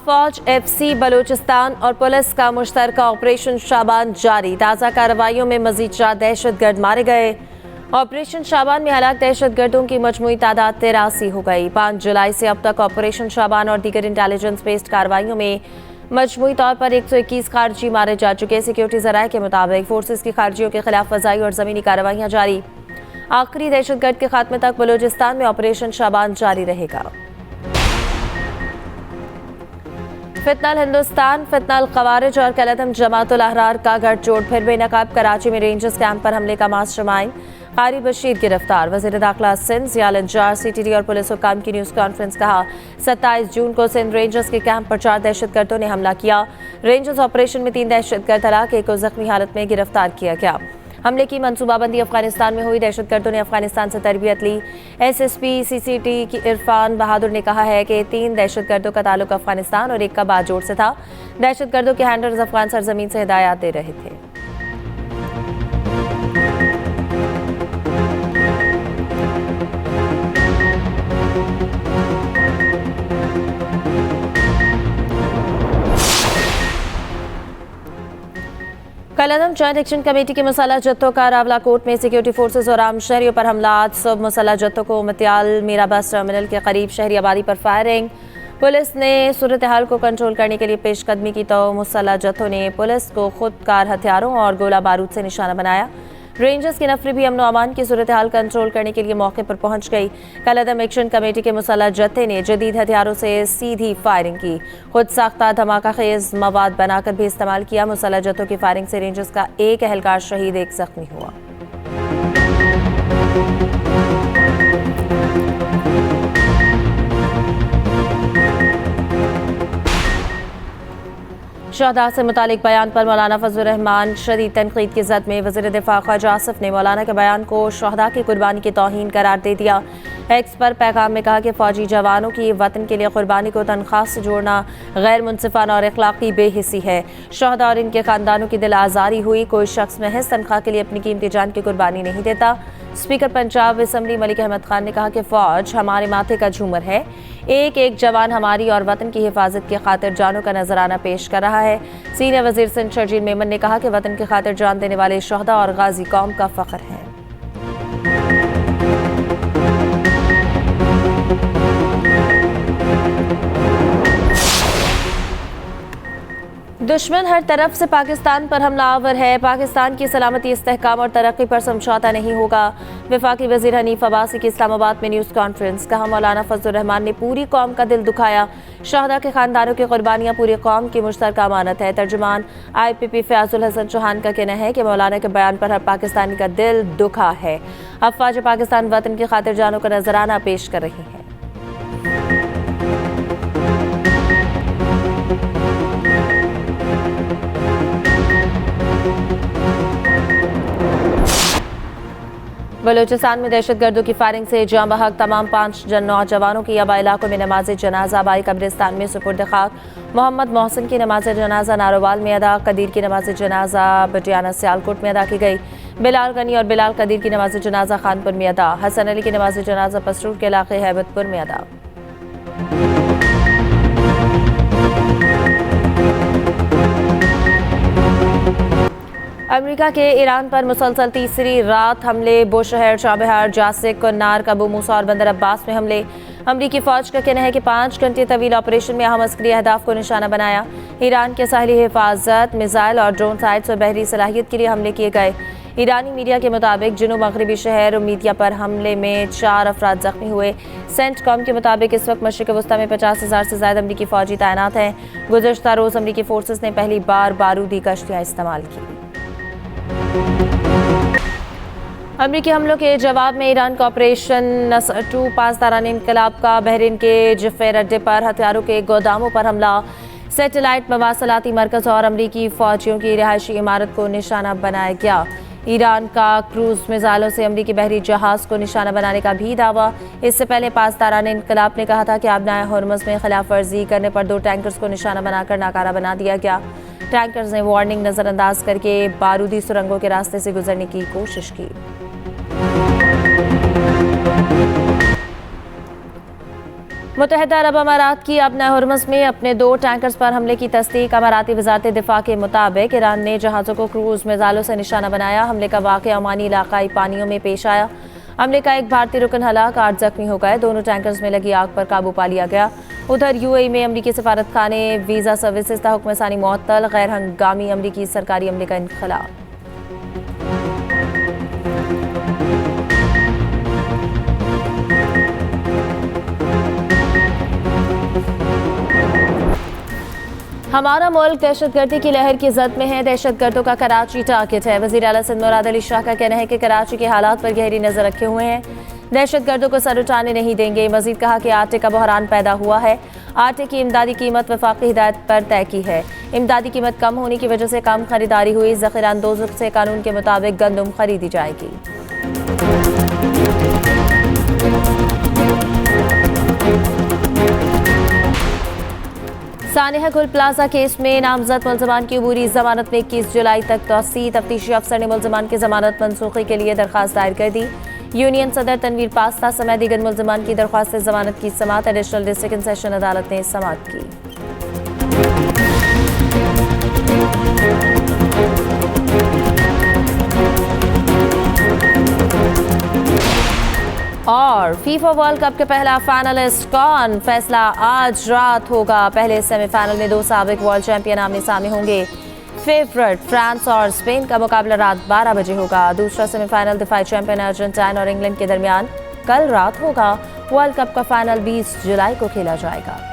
पाक फौज, FC बलूचिस्तान और पुलिस का मुश्तरका ऑपरेशन शाबान जारी। ताज़ा कार्रवाइयों में मजीद 4 दहशतगर्द मारे गए। ऑपरेशन शाबान में हलाक दहशतगर्दों की मजमूई तादाद 83 हो गई। 5 जुलाई से अब तक ऑपरेशन शाबान और दीगर इंटेलिजेंस बेस्ड कार्रवाइयों में मजमूई तौर पर 121 खारजी मारे जा चुके। सिक्योरिटी जराये के मुताबिक फोर्सेस की खारजियों के खिलाफ फजाई और जमीनी कार्रवाइयाँ जारी। आखिरी दहशतगर्द के खात्मे तक बलूचिस्तान में ऑपरेशन शाबान जारी रहेगा। फितनल हिंदुस्तान, फितनल खवारिज और कलअदम जमातुल अहरार का गठजोड़ फिर बेनकाब। कराची में रेंजर्स कैंप पर हमले का मास्टरमाइंड कारी बशीर गिरफ्तार। वज़ीर दाखिला सिंध ज़ियाल अंजार, CTD और पुलिस हुकाम की न्यूज़ कॉन्फ्रेंस। कहा 27 जून को सिंध रेंजर्स के कैंप पर 4 दहशतगर्दों ने हमला किया। रेंजर्स ऑपरेशन में 3 दहशतगर्द हलाक, एक को जख्मी हालत में गिरफ्तार किया गया। हमले की मंसूबाबंदी अफगानिस्तान में हुई। दहशतगर्दों ने अफगानिस्तान से तरबियत ली। SSP CCT की इरफान बहादुर ने कहा है कि 3 दहशतगर्दों का ताल्लुक अफगानिस्तान और एक का बाजोड़ से था। दहशतगर्दों के हैंडलर्स अफगान सरजमीन से हिदायत दे रहे थे। कलअदम जॉइंट एक्शन कमेटी के मसाला जत्थों का रावला कोर्ट में सिक्योरिटी फोर्सेज और आम शहरियों पर हमला। आज सुबह मसाला जत्थों को मतियाल मीरा बस टर्मिनल के करीब शहरी आबादी पर फायरिंग। पुलिस ने सूरत हाल को कंट्रोल करने के लिए पेशकदमी की तो मसाला जत्थों ने पुलिस को खुदकार हथियारों और गोला बारूद से निशाना बनाया। रेंजर्स की नफरी भी अमन अमान की सूरत हाल कंट्रोल करने के लिए मौके पर पहुंच गई। कलअदम एक्शन कमेटी के मुसल्लह जत्थे ने जदीद हथियारों से सीधी फायरिंग की। खुद साख्ता धमाका खेज मवाद बनाकर भी इस्तेमाल किया। मुसल्लह जत्थों की फायरिंग से रेंजर्स का एक एहलकार शहीद, एक जख्मी हुआ। शहदा से मुतालिक बयान पर मौलाना फजलुर रहमान शदीद तनकीद की जद में। वज़ीर दिफा ख्वाजा आसिफ ने मौलाना के बयान को शहदा की कुर्बानी की तौहीन करार दे दिया। एक्स पर पैगाम में कहा कि फौजी जवानों की वतन के लिए कुर्बानी को तनख्वाह से जोड़ना गैर मुनसिफाना और अखलाकी बेहिसी है। शहदा और इनके खानदानों की दिल आज़ारी हुई। कोई शख्स महज तनख्वाह के लिए अपनी कीमती जान की कुर्बानी नहीं देता। स्पीकर पंजाब असम्बली मलिक अहमद खान ने कहा कि फौज हमारे माथे का झूमर है। एक एक जवान हमारी और वतन की हिफाजत की खातिर जानों का नजराना पेश कर रहा है। सीनियर वजीर सिंध शर्जील मेमन ने कहा कि वतन की खातिर जान देने वाले शहदा और गाजी कौम का फख्र है। दुश्मन हर तरफ से पाकिस्तान पर हमलावर है। पाकिस्तान की सलामती, इस्तेहकाम और तरक्की पर समझौता नहीं होगा। वफाकी वजीर हनीफ अब्बासी की इस्लामाबाद में न्यूज़ कॉन्फ्रेंस। कहा मौलाना फजलुर रहमान ने पूरी कौम का दिल दुखाया। शहदा के खानदानों की कुर्बानियाँ पूरी कौम की मुश्तरका अमानत है। तर्जुमान IPP फयाजुल हसन चौहान का कहना है कि मौलाना के बयान पर हर पाकिस्तानी का दिल दुखा है। अफवाज पाकिस्तान वतन की खातिर जानों का नजराना पेश कर रही है। बलूचिस्तान में दहशतगर्दों की फायरिंग से जाँ बहक तमाम 5 नौजवानों की अबा इलाकों में नमाज जनाजा बाई कब्रिस्तान में सुपुर्द खाक। मोहम्मद मोहसिन की नमाज जनाजा नारोवाल में अदा। कदीर की नमाज जनाजा बटियाना सियालकोट में अदा की गई। बिलाल गनी और बिलाल कदीर की नमाज जनाजा खानपुर में अदा। हसन अली की नमाज जनाजा पसरूर के इलाके हैबतपुर में अदा। अमेरिका के ईरान पर मुसलसल तीसरी रात हमले। बुशहर, चाबहार, जासिक, कुन्नार, कबू मूसा और बंदर अब्बास में हमले। अमरीकी फौज का कहना है कि 5 घंटे तवील ऑपरेशन में अहम अस्करी अहदाफ को निशाना बनाया। ईरान के साहली हिफाजत, मिसाइल और ड्रोन साइट्स और बहरी सलाहियत के लिए हमले किए गए। ईरानी मीडिया के मुताबिक जनूब मगरबी शहर उम्मीदिया पर हमले में 4 अफराद जख्मी हुए। सेंटकॉम के मुताबिक इस वक्त मशरिक वस्ता में 50,000 से ज्यादा अमरीकी फौजी तैनात हैं। गुज़श्ता रोज अमरीकी फोर्सेस ने पहली बार बारूदी कश्तियाँ इस्तेमाल की। अमरीकी हमलों के जवाब में ईरान का ऑपरेशन नसर 2 पासदारान इनकलाब का बहरीन के जफेर अड्डे पर हथियारों के गोदामों पर हमला। सैटेलाइट मवासलाती मरकज और अमरीकी फौजियों की रिहायशी इमारत को निशाना बनाया गया। ईरान का क्रूज मिसाइलों से अमरीकी बहरी जहाज को निशाना बनाने का भी दावा। इससे पहले पासदारान इनकलाब ने कहा था कि आबनाए हुर्मुज़ में खिलाफ वर्जी करने पर 2 टैंकर्स को निशाना बनाकर नाकारा बना दिया गया। टैंकर्स ने वार्निंग नजरअंदाज करके बारूदी सुरंगों के रास्ते से गुजरने की कोशिश की। मुत्तहिदा अरब अमारात की अपना हुर्मुज़ में अपने 2 टैंकर्स पर हमले की तस्दीक। अमाराती वज़ारत दिफा के मुताबिक ईरान ने जहाज़ों को क्रूज़ मिज़ाइलों से निशाना बनाया। हमले का वाक़या ओमानी इलाकाई पानियों में पेश आया। हमले का एक भारतीय रुकन हलाक, 8 जख्मी हो गए। दोनों टैंकर्स में लगी आग पर काबू पा लिया गया। उधर UAE में अमरीकी सफारत खाने वीज़ा सर्विसेज का हुक्म सानी मुअत्तल। गैर हंगामी अमरीकी सरकारी अमले का इनखला। हमारा मुल्क दहशतगर्दी की लहर की जद में है। दहशतगर्दों का कराची टारगेट है। वज़ीर आला सिंध मुराद अली शाह का कहना है कि कराची के हालात पर गहरी नजर रखे हुए हैं। दहशतगर्दों को सर उठाने नहीं देंगे। मजीद कहा कि आटे का बहरान पैदा हुआ है। आटे की इमदादी कीमत वफाकी हिदायत पर तय की है। इमदादी कीमत कम होने की वजह से कम खरीदारी हुई। ज़ख़ीरा अंदोज़ों से कानून के मुताबिक गंदम खरीदी जाएगी। सानिया गुल प्लाजा केस में नामजद मुल्ज़मान की अबूरी जमानत में 21 जुलाई तक तौसी। तफ्तीशी अफसर ने मुल्ज़मान की जमानत मनसूखी के लिए दरख्वास्त दायर कर दी। यूनियन सदर तनवीर पास्ता समेत दीगर मुल्ज़मान की दरख्वास्त जमानत की समाअत एडिशनल डिस्ट्रिक्ट सेशन अदालत ने समाअत की। और फीफा वर्ल्ड कप के पहला फाइनलिस्ट कौन, फैसला आज रात होगा। पहले सेमीफाइनल में 2 साबिक वर्ल्ड चैंपियन आमने सामने होंगे। फेवरेट फ्रांस और स्पेन का मुकाबला रात 12 बजे होगा। दूसरा सेमीफाइनल दिफाई चैंपियन अर्जेंटीना और इंग्लैंड के दरमियान कल रात होगा। वर्ल्ड कप का फाइनल 20 जुलाई को खेला जाएगा।